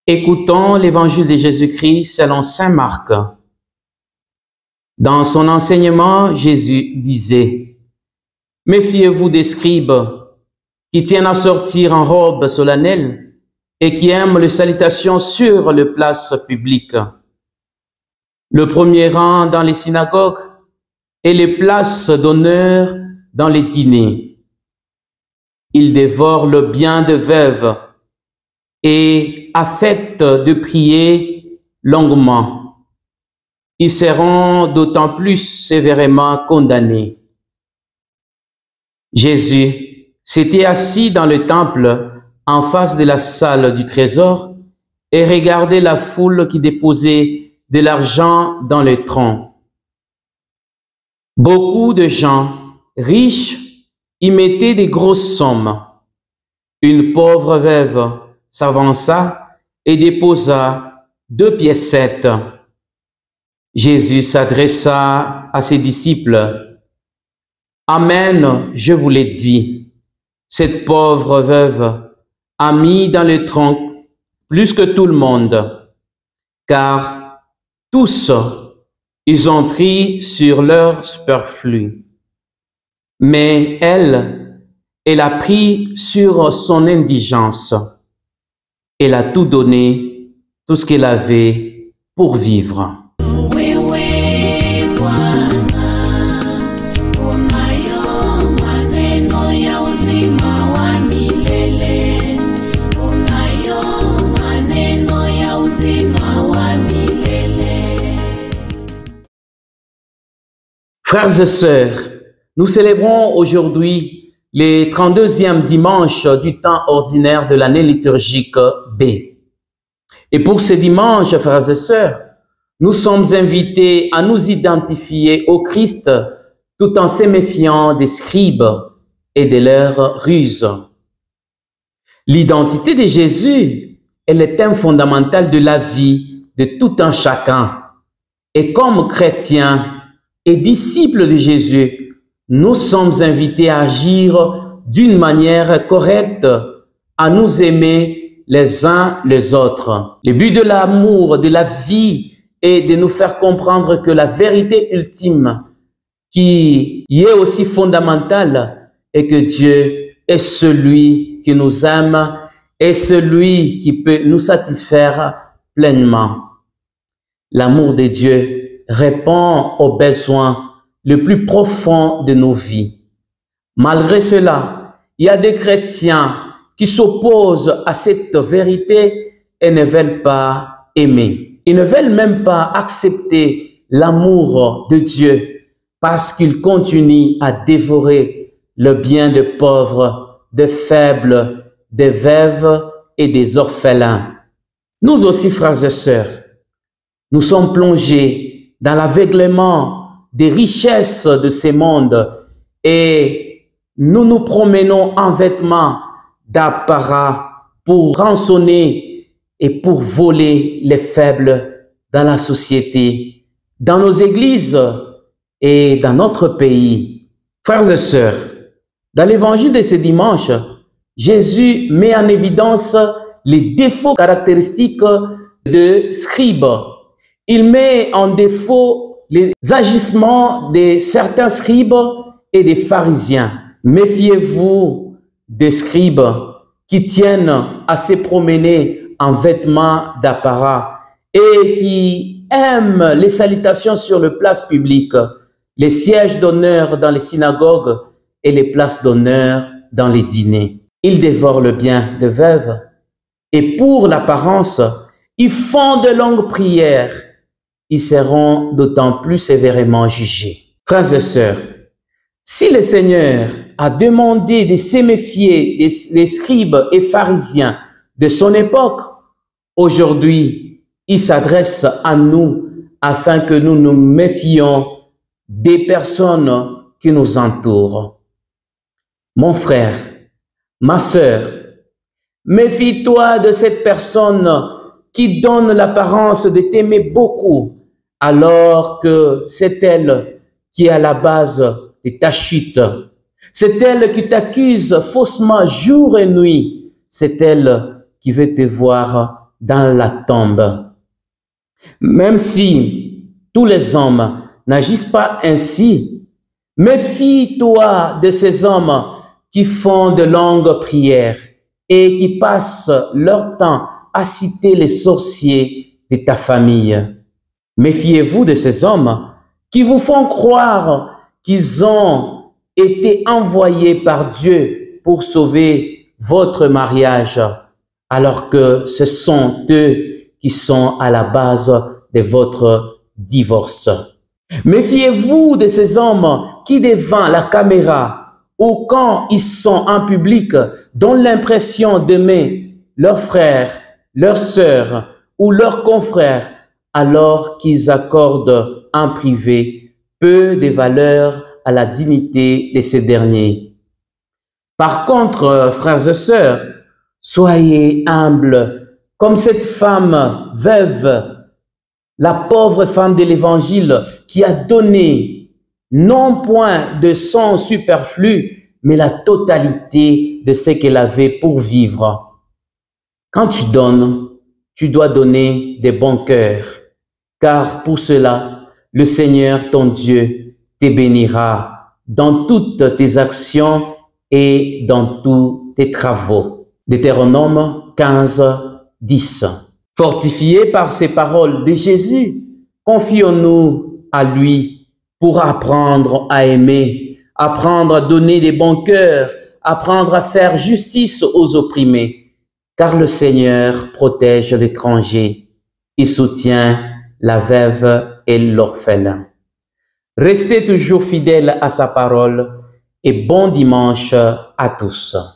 Écoutons l'évangile de Jésus-Christ selon saint Marc. Dans son enseignement, Jésus disait: « Méfiez-vous des scribes qui tiennent à sortir en robe solennelle et qui aiment les salutations sur les places publiques, le premier rang dans les synagogues et les places d'honneur dans les dîners. Ils dévorent le bien de veuves et affectent de prier longuement. Ils seront d'autant plus sévèrement condamnés. » Jésus s'était assis dans le temple en face de la salle du trésor et regardait la foule qui déposait de l'argent dans le tronc. Beaucoup de gens riches y mettaient des grosses sommes. Une pauvre veuve s'avança et déposa 2 piécettes. Jésus s'adressa à ses disciples: « Amen, je vous l'ai dit, cette pauvre veuve a mis dans le tronc plus que tout le monde, car tous, ils ont pris sur leur superflu. Mais elle a pris sur son indigence. Elle a tout donné, tout ce qu'elle avait pour vivre. » Frères et sœurs, nous célébrons aujourd'hui le 32e dimanche du temps ordinaire de l'année liturgique B. Et pour ce dimanche, frères et sœurs, nous sommes invités à nous identifier au Christ tout en se méfiant des scribes et de leurs ruses. L'identité de Jésus est le thème fondamental de la vie de tout un chacun. Et comme chrétiens et disciples de Jésus, nous sommes invités à agir d'une manière correcte, à nous aimer les uns les autres. Le but de l'amour, de la vie, est de nous faire comprendre que la vérité ultime, qui y est aussi fondamentale, est que Dieu est celui qui nous aime et celui qui peut nous satisfaire pleinement. L'amour de Dieu répond aux besoins les plus profonds de nos vies. Malgré cela, il y a des chrétiens qui s'opposent à cette vérité et ne veulent pas aimer. Ils ne veulent même pas accepter l'amour de Dieu parce qu'ils continuent à dévorer le bien des pauvres, des faibles, des veuves et des orphelins. Nous aussi, frères et sœurs, nous sommes plongés dans l'aveuglement des richesses de ce monde et nous nous promenons en vêtements d'apparat pour rançonner et pour voler les faibles dans la société, dans nos églises et dans notre pays. Frères et sœurs, dans l'évangile de ce dimanche, Jésus met en évidence les défauts caractéristiques de scribes. Il met en défaut les agissements de certains scribes et des pharisiens. Méfiez-vous des scribes qui tiennent à se promener en vêtements d'apparat et qui aiment les salutations sur les places publiques, les sièges d'honneur dans les synagogues et les places d'honneur dans les dîners. Ils dévorent le bien de veuves et pour l'apparence, ils font de longues prières. Ils seront d'autant plus sévèrement jugés. Frères et sœurs, si le Seigneur a demandé de se méfier des scribes et pharisiens de son époque, aujourd'hui, il s'adresse à nous afin que nous nous méfions des personnes qui nous entourent. Mon frère, ma sœur, méfie-toi de cette personne qui donne l'apparence de t'aimer beaucoup, alors que c'est elle qui est à la base de ta chute. C'est elle qui t'accuse faussement jour et nuit. C'est elle qui veut te voir dans la tombe. Même si tous les hommes n'agissent pas ainsi, méfie-toi de ces hommes qui font de longues prières et qui passent leur temps à citer les sorciers de ta famille. Méfiez-vous de ces hommes qui vous font croire qu'ils ont été envoyés par Dieu pour sauver votre mariage, alors que ce sont eux qui sont à la base de votre divorce. Méfiez-vous de ces hommes qui, devant la caméra ou quand ils sont en public, donnent l'impression d'aimer leurs frères, leurs sœurs ou leurs confrères, alors qu'ils accordent en privé peu de valeur à la dignité de ces derniers. Par contre, frères et sœurs, soyez humbles comme cette femme veuve, la pauvre femme de l'Évangile qui a donné non point de son superflu, mais la totalité de ce qu'elle avait pour vivre. Quand tu donnes, tu dois donner des bons cœurs, car pour cela, le Seigneur, ton Dieu, te bénira dans toutes tes actions et dans tous tes travaux. Deutéronome 15, 10. Fortifiés par ces paroles de Jésus, confions-nous à lui pour apprendre à aimer, apprendre à donner des bons cœurs, apprendre à faire justice aux opprimés, car le Seigneur protège l'étranger et soutient la veuve et l'orphelin. Restez toujours fidèles à sa parole et bon dimanche à tous.